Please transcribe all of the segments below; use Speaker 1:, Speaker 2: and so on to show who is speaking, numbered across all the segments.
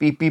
Speaker 1: PP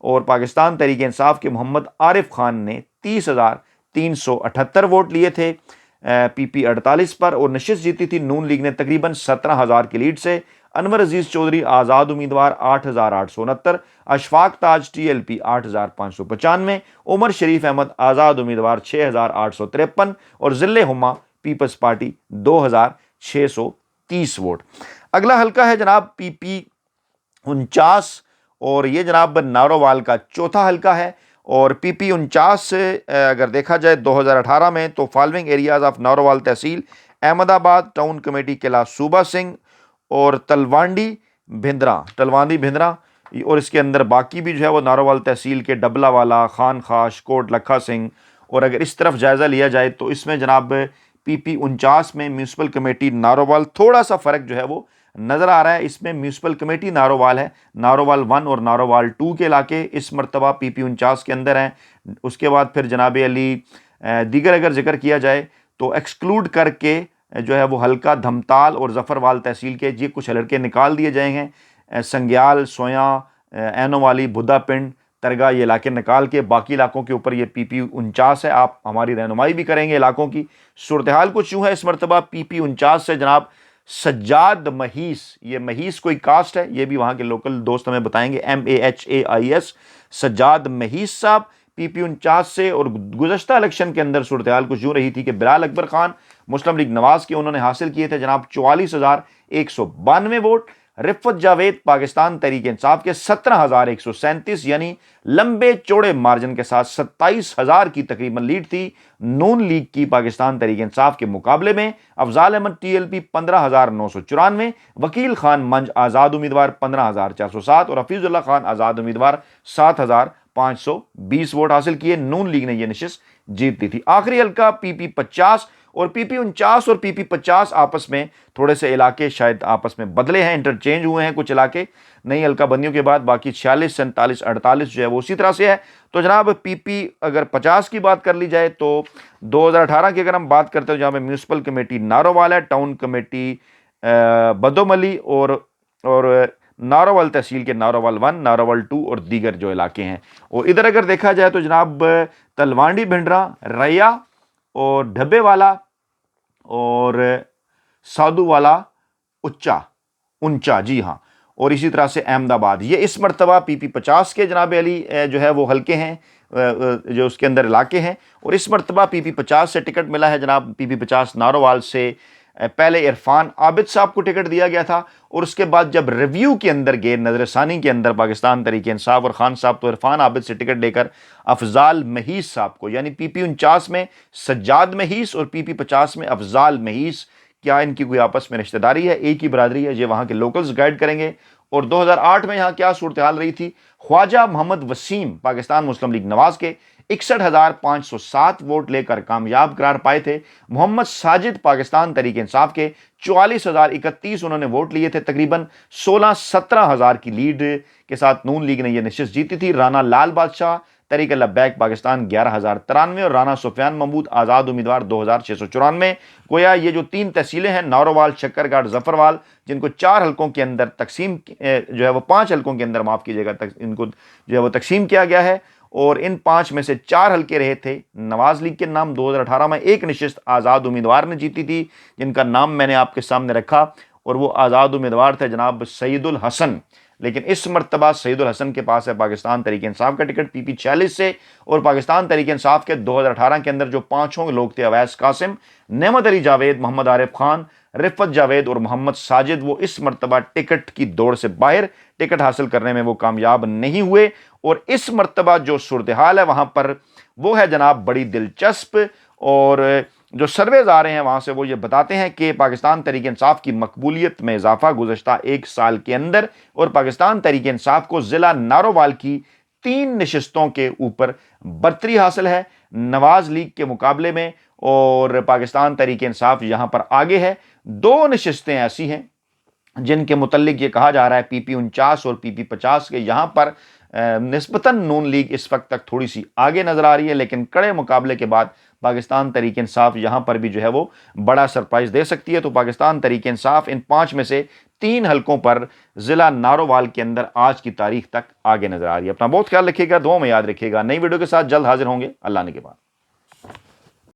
Speaker 1: اور پاکستان تحریک انصاف کے محمد عارف خان نے 30,378 ووٹ لیے تھے پی پی 48 پر، اور نشست جیتی تھی نون لیگ نے تقریباً 17,000 کی لیڈ سے۔ انور عزیز چودھری آزاد امیدوار 8,869، اشفاق تاج ٹی ایل پی 8,595، عمر شریف احمد آزاد امیدوار 6,853، اور ذل ہما پیپلز پارٹی 2,630 ووٹ۔ اگلا حلقہ ہے جناب پی پی 49، اور یہ جناب نارووال کا چوتھا حلقہ ہے۔ اور پی پی 49 سے اگر دیکھا جائے 2018 میں تو فالوئنگ ایریاز آف نارووال تحصیل: احمد آباد ٹاؤن کمیٹی قلعہ صوبہ سنگھ اور تلوانڈی بھندرا، اور اس کے اندر باقی بھی جو ہے وہ نارووال تحصیل کے ڈبلہ والا، خان خاش، کوٹ لکھا سنگھ۔ اور اگر اس طرف جائزہ لیا جائے تو اس میں جناب پی پی 49 میں میونسپل کمیٹی نارووال تھوڑا سا فرق جو ہے وہ نظر آ رہا ہے۔ اس میں میونسپل کمیٹی نارووال ہے، نارووال 1 اور نارووال 2 کے علاقے اس مرتبہ پی پی 49 کے اندر ہیں۔ اس کے بعد پھر جناب علی دیگر اگر ذکر کیا جائے تو ایکسکلوڈ کر کے جو ہے وہ حلقہ دھمتال اور ظفروال تحصیل کے یہ کچھ حلقے نکال دیے جائیں ہیں، سنگیال، سویاں، اینو والی، بھدا پنڈ، ترگا، یہ علاقے نکال کے باقی علاقوں کے اوپر یہ پی پی 49 ہے۔ آپ ہماری رہنمائی بھی کریں گے علاقوں کی۔ صورتحال کچھ یوں ہے اس مرتبہ پی پی 49 سے جناب سجاد مہیس، یہ مہیس کوئی کاسٹ ہے، یہ بھی وہاں کے لوکل دوست ہمیں بتائیں گے، MAHAIS، سجاد مہیس صاحب پی پی 49 سے۔ اور گزشتہ الیکشن کے اندر صورتحال کچھ یوں رہی تھی کہ بلال اکبر خان مسلم لیگ نواز کے، انہوں نے حاصل کیے تھے جناب 44,192 ووٹ۔ رفت جاوید پاکستان تحریک انصاف کے 17,137، یعنی لمبے چوڑے مارجن کے ساتھ 27,000 کی تقریباً لیڈ تھی نون لیگ کی پاکستان تحریک انصاف کے مقابلے میں۔ Afzal Ahmad T L P 15,994، وکیل خان منج آزاد امیدوار 15,407، اور حفیظ اللہ خان آزاد امیدوار 7,520 ووٹ حاصل کیے۔ نون لیگ نے یہ نشست جیت لی تھی۔ آخری حلقہ پی پی 50، اور پی پی 49 اور پی پی 50 آپس میں تھوڑے سے علاقے شاید آپس میں بدلے ہیں، انٹرچینج ہوئے ہیں کچھ علاقے نئی حلقہ بندیوں کے بعد، باقی 46، 47، 48 جو ہے وہ اسی طرح سے ہے۔ تو جناب پی پی اگر 50 کی بات کر لی جائے تو 2018 کی اگر ہم بات کرتے ہیں جہاں میں میونسپل کمیٹی نارووال ہے، ٹاؤن کمیٹی بدوملی اور نارووال تحصیل کے نارووال 1، نارووال 2 اور دیگر جو علاقے ہیں۔ اور ادھر اگر دیکھا جائے تو جناب تلوانڈی بھنڈرا، ریا اور ڈھبے والا اور سادھو والا اونچا، جی ہاں، اور اسی طرح سے احمد آباد، یہ اس مرتبہ پی پی 50 کے جناب علی جو ہے وہ حلقے ہیں، جو اس کے اندر علاقے ہیں۔ اور اس مرتبہ پی پی 50 سے ٹکٹ ملا ہے جناب پی پی 50 نارووال سے، پہلے عرفان عابد صاحب کو ٹکٹ دیا گیا تھا، اور اس کے بعد جب ریویو کے اندر گئے، نظر ثانی کے اندر پاکستان تحریک انصاف اور خان صاحب، تو عرفان عابد سے ٹکٹ لے کر افضال مہیس صاحب کو، یعنی پی پی 49 میں سجاد مہیس اور پی پی 50 میں افضال مہیس، کیا ان کی کوئی آپس میں رشتہ داری ہے، ایک ہی برادری ہے، یہ وہاں کے لوکلز گائیڈ کریں گے۔ اور 2008 میں یہاں کیا صورتحال رہی تھی؟ خواجہ محمد وسیم پاکستان مسلم لیگ نواز کے 61,507 ووٹ لے کر کامیاب قرار پائے تھے۔ محمد ساجد پاکستان تحریک انصاف کے 44,031 انہوں نے ووٹ لیے تھے، تقریباً 16-17,000 کی لیڈ کے ساتھ نون لیگ نے یہ نشست جیتی تھی۔ رانا لال بادشاہ تحریک لبیک پاکستان 11,093، اور رانا سفیان محمود آزاد امیدوار 2,694۔ گویا یہ جو 3 تحصیلیں ہیں، نارووال، شکر گڑھ، ظفروال، جن کو 4 حلقوں کے اندر تقسیم جو ہے وہ 5 حلقوں کے اندر معاف کیجیے گا، ان کو جو ہے وہ تقسیم کیا گیا ہے، اور ان 5 میں سے 4 حلقے رہے تھے نواز لیگ کے نام۔ 2018 میں ایک نشست آزاد امیدوار نے جیتی تھی، جن کا نام میں نے آپ کے سامنے رکھا، اور وہ آزاد امیدوار تھے جناب سعید الحسن۔ لیکن اس مرتبہ سعید الحسن کے پاس ہے پاکستان تحریک انصاف کا ٹکٹ پی پی 46 سے، اور پاکستان تحریک انصاف کے 2018 کے اندر جو 5 لوگ تھے، اویس قاسم، نعمت علی جاوید، محمد عارف خان، رفت جاوید اور محمد ساجد، وہ اس مرتبہ ٹکٹ کی دوڑ سے باہر، ٹکٹ حاصل کرنے میں وہ کامیاب نہیں ہوئے۔ اور اس مرتبہ جو صورتحال ہے وہاں پر وہ ہے جناب بڑی دلچسپ، اور جو سرویز آ رہے ہیں وہاں سے وہ یہ بتاتے ہیں کہ پاکستان تحریک انصاف کی مقبولیت میں اضافہ گزشتہ 1 سال کے اندر، اور پاکستان تحریک انصاف کو ضلع نارووال کی 3 نشستوں کے اوپر برتری حاصل ہے نواز لیگ کے مقابلے میں، اور پاکستان تحریک انصاف یہاں پر آگے ہے۔ 2 نشستیں ایسی ہیں جن کے متعلق یہ کہا جا رہا ہے پی پی 49 اور پی پی 50 کے یہاں پر نسبتاً نون لیگ اس وقت تک تھوڑی سی آگے نظر آ رہی ہے، لیکن کڑے مقابلے کے بعد پاکستان تحریک انصاف یہاں پر بھی جو ہے وہ بڑا سرپرائز دے سکتی ہے۔ تو پاکستان تحریک انصاف ان 5 میں سے 3 حلقوں پر ضلع نارووال کے اندر آج کی تاریخ تک آگے نظر آ رہی ہے۔ اپنا بہت خیال رکھیے گا، دعاؤں میں یاد رکھیے گا۔ نئی ویڈیو کے ساتھ جلد حاضر ہوں گے۔ اللہ نے کے بعد۔